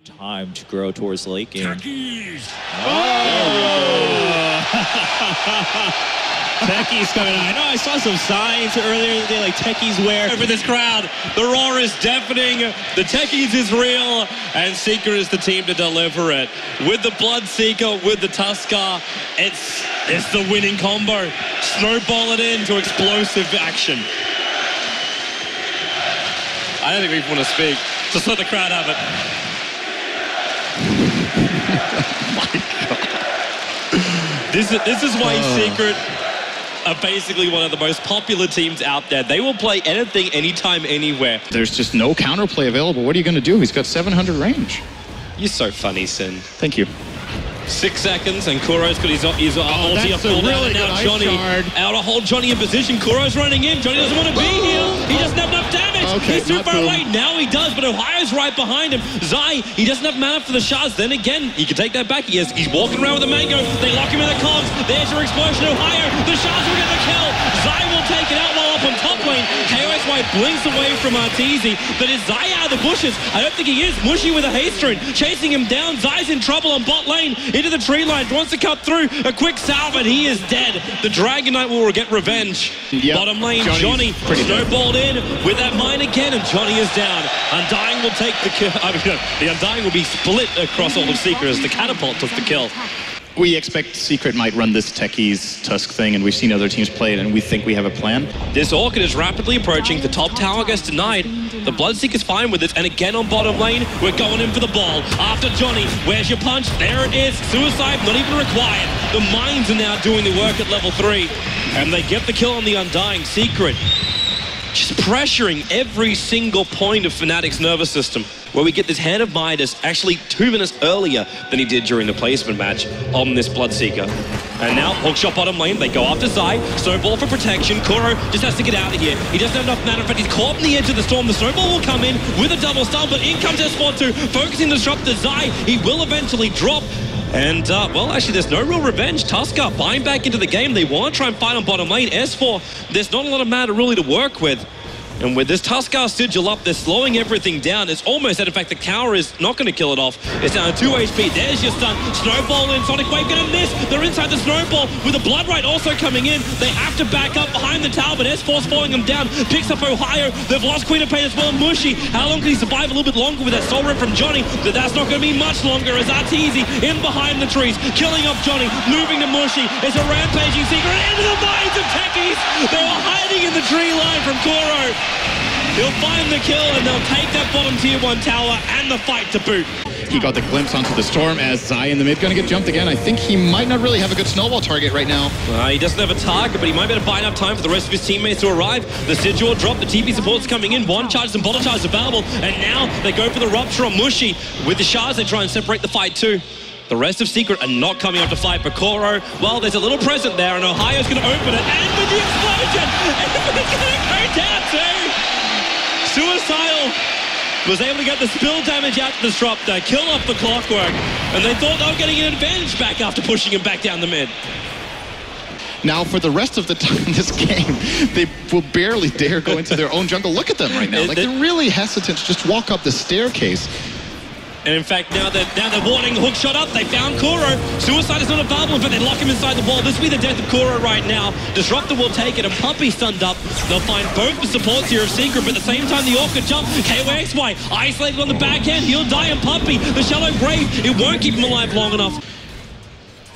time to grow towards late game. TECHIES! TECHIES coming out. I know I saw some signs earlier in the day like TECHIES wear. For this crowd, the roar is deafening, the TECHIES is real, and Seeker is the team to deliver it. With the Bloodseeker, with the Tusker, it's the winning combo. Snowball it into explosive action. I don't think we want to speak. Just let the crowd have it. This is why Secret are basically one of the most popular teams out there. They will play anything, anytime, anywhere. There's just no counterplay available. What are you going to do? He's got 700 range. You're so funny, Sin. Thank you. 6 seconds, and Kuro's got his ulti up pulled out, and now Johnny out to hold Johnny in position. Kuro's running in. Johnny doesn't want to be here. He doesn't have enough damage. Okay, he's too far away. Now he does, but Ohio's right behind him. Zai, he doesn't have mana for the shards. Then again, he can take that back. He's walking around with a mango. They lock him in the cogs. There's your explosion, Ohio. The shards will get the kill. Zai will take it out while up on top lane. KOSY blinks away from Arteezy, but is Zai out of the bushes? I don't think he is. Mushy with a haste rune, chasing him down. Zai's in trouble on bot lane, into the tree line. Wants to cut through. A quick salve, and he is dead. The Dragon Knight will get revenge. Yep. Bottom lane, Johnny snowballed in with that mine again, and Johnny is down. Undying will take the kill. I mean, the Undying will be split across all of Seeker as the catapult took the kill. We expect Secret might run this TECHIES Tusk thing, and we've seen other teams play it, and we think we have a plan. This Orchid is rapidly approaching. The top tower gets denied. The Bloodseeker's fine with it, and again on bottom lane, we're going in for the ball. After Johnny, where's your punch? There it is. Suicide, not even required. The mines are now doing the work at level 3, and they get the kill on the Undying. Secret just pressuring every single point of Fnatic's nervous system, where we get this Hand of Midas actually 2 minutes earlier than he did during the placement match on this Bloodseeker. And now, hookshot bottom lane, they go after Zai, snowball for protection. Kuro just has to get out of here. He doesn't have enough mana. In fact, he's caught on the edge of the storm. The snowball will come in with a double stun, but in comes S4-2, focusing the disrupt to Zai. He will eventually drop. And, well, actually, there's no real revenge. Tusker buying back into the game. They want to try and fight on bottom lane. S4, there's not a lot of mana really to work with. And with this Tusker sigil up, they're slowing everything down. It's almost that, in fact, the cower is not going to kill it off. It's down to 2 HP. There's your stun. Snowball in. Sonic Wave going to miss. They're inside the snowball with the Blood Right also coming in. They have to back up behind the tower, but S4's falling them down. Picks up Ohio. They've lost Queen of Pain as well. Mushy. How long can he survive? A little bit longer with that soul rip from Johnny, but that's not going to be much longer as Arteezy in behind the trees, killing off Johnny, moving to Mushy. It's a rampaging Secret into the minds of TECHIES. They were hiding in the tree line from Kuro. He'll find the kill, and they'll take that bottom tier 1 tower and the fight to boot. He got the glimpse onto the storm as Zai in the mid going to get jumped again. I think he might not really have a good snowball target right now. He doesn't have a target, but he might be able to buy enough time for the rest of his teammates to arrive. The sigil drop, the TP support's coming in. One charges and bottle charges available, and now they go for the rupture on Mushy. With the shards, they try and separate the fight too. The rest of Secret are not coming up to fight, but Kuro, well, there's a little present there, and Ohio's going to open it, and with the explosion, everybody's going to go down too. Suicidal was able to get the spill damage out to the disruptor, kill off the Clockwork, and they thought they were getting an advantage back after pushing him back down the mid. Now, for the rest of the time in this game, they will barely dare go into their own jungle. Look at them right now. Like, they're really hesitant to just walk up the staircase. And in fact, now they're warning hook shot up. They found Kuro. Suicide is not available, but they lock him inside the wall. This will be the death of Kuro right now. Disruptor will take it, and Puppy stunned up. They'll find both the supports here of Secret, but at the same time, the Orchid jump. KYXY isolated on the backhand. He'll die, and Puppy, the shallow grave, it won't keep him alive long enough.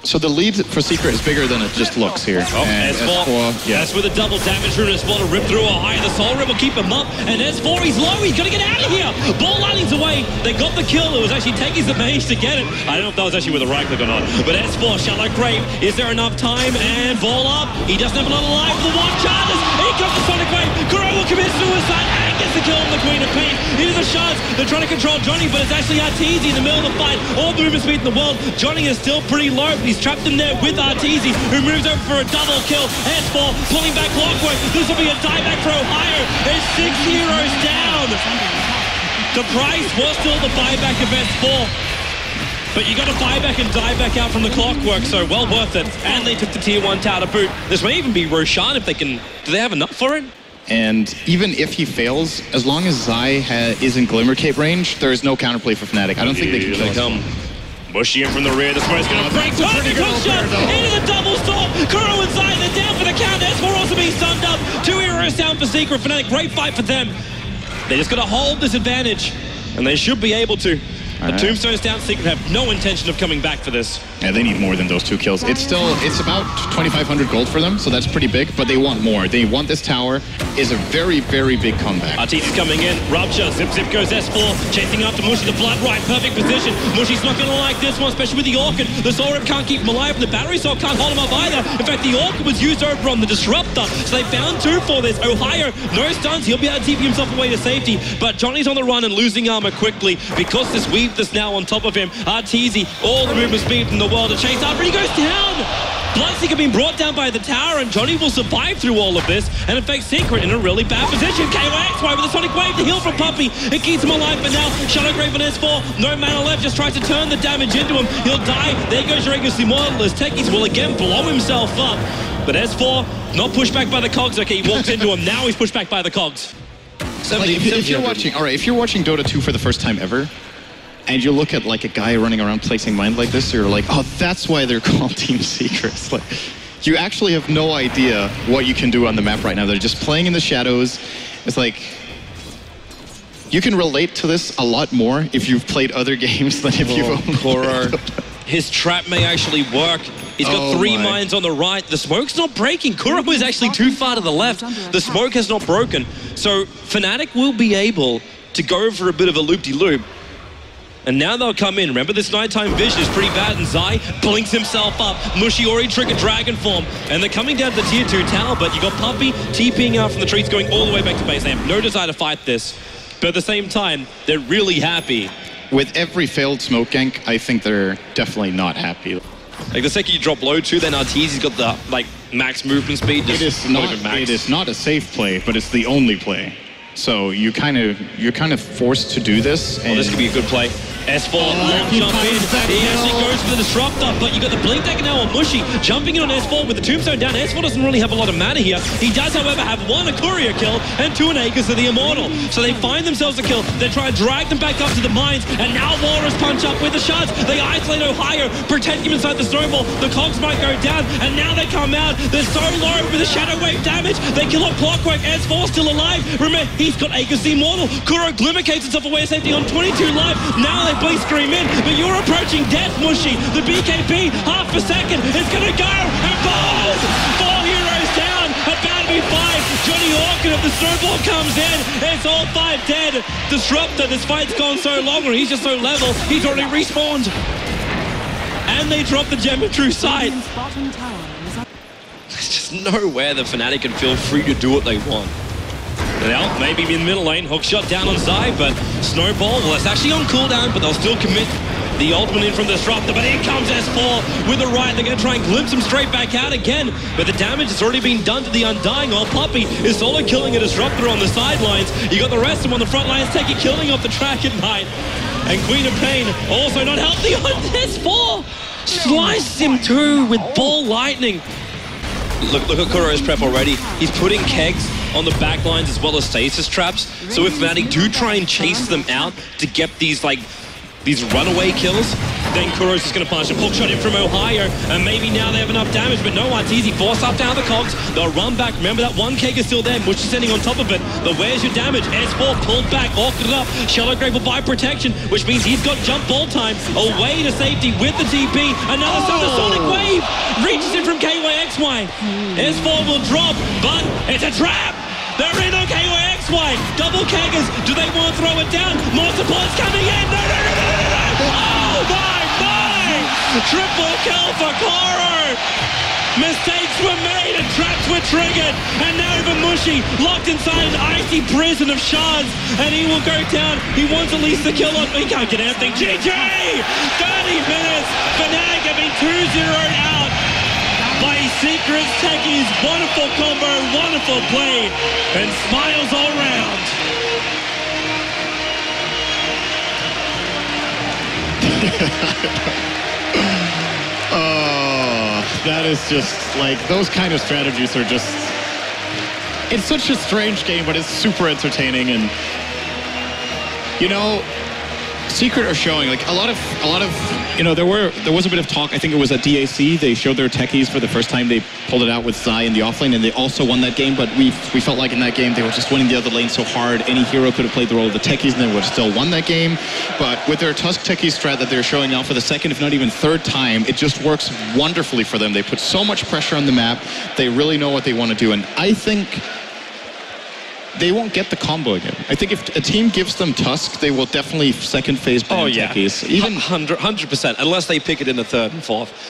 So the lead for Secret is bigger than it just looks here. Oh, S4, yeah. That's with a double damage rune. S4 to rip through Ohio. The Soul Rip will keep him up. And S4, he's low. He's going to get out of here. Ball lightning's away. They got the kill. It was actually TECHIES that managed to get it. I don't know if that was actually with a right click or not. But S4, shallow grave. Is there enough time? And ball up. He doesn't have another life. The one charges. Here comes the Sonic Wave. Kuro will commit suicide and gets the kill on the Queen of Pain. Into the shards. They're trying to control Johnny, but it's actually Arteezy in the middle of the fight. All the movement speed in the world. Johnny is still pretty low, but he's trapped in there with Arteezy, who moves over for a double kill. S4 pulling back Clockwork. This will be a dieback for Ohio. There's 6 heroes down. The price was still the buyback of S4. But you got to buy back and die back out from the Clockwork, so well worth it. And they took the tier 1 tower to boot. This may even be Roshan if they can. Do they have enough for it? And even if he fails, as long as Zai is in Glimmer Cape range, there is no counterplay for Fnatic. I don't think they can kill come. Mushy in from the rear. The smoke's going to break. Perfect hook shot into the double storm. Kuro and Zai, they're down for the count. S4 also being stunned up. 2 heroes down for Secret. Fnatic, great fight for them. They just got to hold this advantage, and they should be able to. The Tombstone's down. Secret have no intention of coming back for this. Yeah, they need more than those 2 kills. It's about 2,500 gold for them, so that's pretty big, but they want more. They want this tower. Is a very, very big comeback. Arteezy's coming in. Rupture. Zip goes S4. Chasing after Mushy. The blood right. Perfect position. Mushy's not going to like this one, especially with the Orchid. The Soul Rip can't keep him alive, and the Battery Sword can't hold him up either. In fact, the Orchid was used over on the Disruptor, so they found 2 for this. Ohio, no stuns. He'll be able to TP himself away to safety, but Johnny's on the run and losing armor quickly because this weave that's now on top of him. Arteezy, all the movement speed in the world to chase after. He goes down. Bloodseeker being brought down by the tower, and Johnny will survive through all of this, and in fact Secret in a really bad position. KYXY with a Sonic Wave, the heal from Puppey. It keeps him alive for now. Shadow Grave on S4, no mana left, just tries to turn the damage into him. He'll die. There goes your Aegis Immortal as Techies will again blow himself up. But S4, not pushed back by the cogs. Okay, he walks into him. Now he's pushed back by the cogs. Like if you're watching, if you're watching Dota 2 for the first time ever, and you look at like a guy running around placing mine like this, you're like, oh, that's why they're called Team Secrets. Like, you actually have no idea what you can do on the map right now. They're just playing in the shadows. It's like, you can relate to this a lot more if you've played other games than if you've only Kuro. His trap may actually work. He's got 3 mines on the right. The smoke's not breaking. Kuro is actually too far to the left. The smoke has not broken. So Fnatic will be able to go for a bit of a loop-de-loop. And now they'll come in. Remember, this nighttime vision is pretty bad, and Zai blinks himself up. Mushy already triggered Dragon Form, and they're coming down to the tier 2 tower, but you got Puppey TPing out from the trees, going all the way back to base. They have no desire to fight this, but at the same time, they're really happy. With every failed smoke gank, I think they're definitely not happy. Like the second you drop low too, then Arteezy's got the max movement speed. It is not a safe play, but it's the only play. So you're kind of forced to do this. And this could be a good play. S4, long jump in. He actually goes for the Disruptor, but you got the Blink Dagger now on Mushy. Jumping in on S4 with the Tombstone down. S4 doesn't really have a lot of mana here. He does, however, have 1 a Courier kill and 2 an Aegis of the Immortal. So they find themselves a kill. They try to drag them back up to the mines, and now Walrus punch up with the shards. They isolate Ohio, protect him inside the snowball. The cogs might go down, and now they come out. They're so low with the Shadow Wave damage. They kill off Clockwork. S4 still alive. Remember, he's got Aegis the Immortal. Kuro glimmercates himself away to safety on 22 life. Now they please scream in, but you're approaching death, Mushy. The BKB, half a second, is gonna go, and balls! 4 heroes down, about to be 5. Johnny Orchid of the snowball comes in, it's all 5 dead. Disruptor, this fight's gone so long, or he's just so level, he's already respawned. And they drop the gem in true sight. There's just nowhere the Fnatic can feel free to do what they want. Now, maybe in the middle lane, hook shot down on Zai, but Snowball, well, it's actually on cooldown, but they'll still commit the ultimate in from the Disruptor, but here comes S4 with the right. They're going to try and glimpse him straight back out again, but the damage has already been done to the Undying. Old Puppey is solo killing a Disruptor on the sidelines. You got the rest of them on the front lines, taking killing off the Dragon Knight. And Queen of Pain also not healthy on S4. Sliced him too with Ball Lightning. Look at Kuro's prep already. He's putting kegs on the back lines as well as stasis traps. So if Fnatic do try and chase them out to get these runaway kills, then Kuro's just going to punish a hook shot in from Ohio, and maybe now they have enough damage, but no, Arteezy force up down the cogs. They'll run back. Remember that 1 keg is still there. Mush is sending on top of it. The where's your damage? S4 pulled back, Orchid up. Shallow Grave will buy protection, which means he's got jump ball time. Away to safety with the TP. Another Sonic Wave reaches in from KYXY. S4 will drop, but it's a trap. They're in on KYXY. Double keggers. Do they want to throw it down? More support's coming in. No. Oh my! Triple kill for Kuro. Mistakes were made and traps were triggered. And now even Mushy locked inside an icy prison of shards. And he will go down. He wants at least the kill on. He can't get anything. GG! 30 minutes. Fnatic have been 2-0'd out by Secrets Techies. Wonderful combo, wonderful play, and smiles all round. Oh, that is just like, those kind of strategies are just it's such a strange game, but it's super entertaining. And you know, Secret are showing like a lot of you know, there was a bit of talk. I think it was at DAC. They showed their techies for the first time. They pulled it out with Zai in the offlane, and they also won that game. But we felt like in that game they were just winning the other lane so hard. Any hero could have played the role of the techies, and they would have still won that game. But with their Tusk techie strat that they're showing now for the second, if not even third time, it just works wonderfully for them. They put so much pressure on the map. They really know what they want to do, and I think they won't get the combo again. I think if a team gives them Tusk, they will definitely second phase ban techies. Even 100%, unless they pick it in the third and fourth.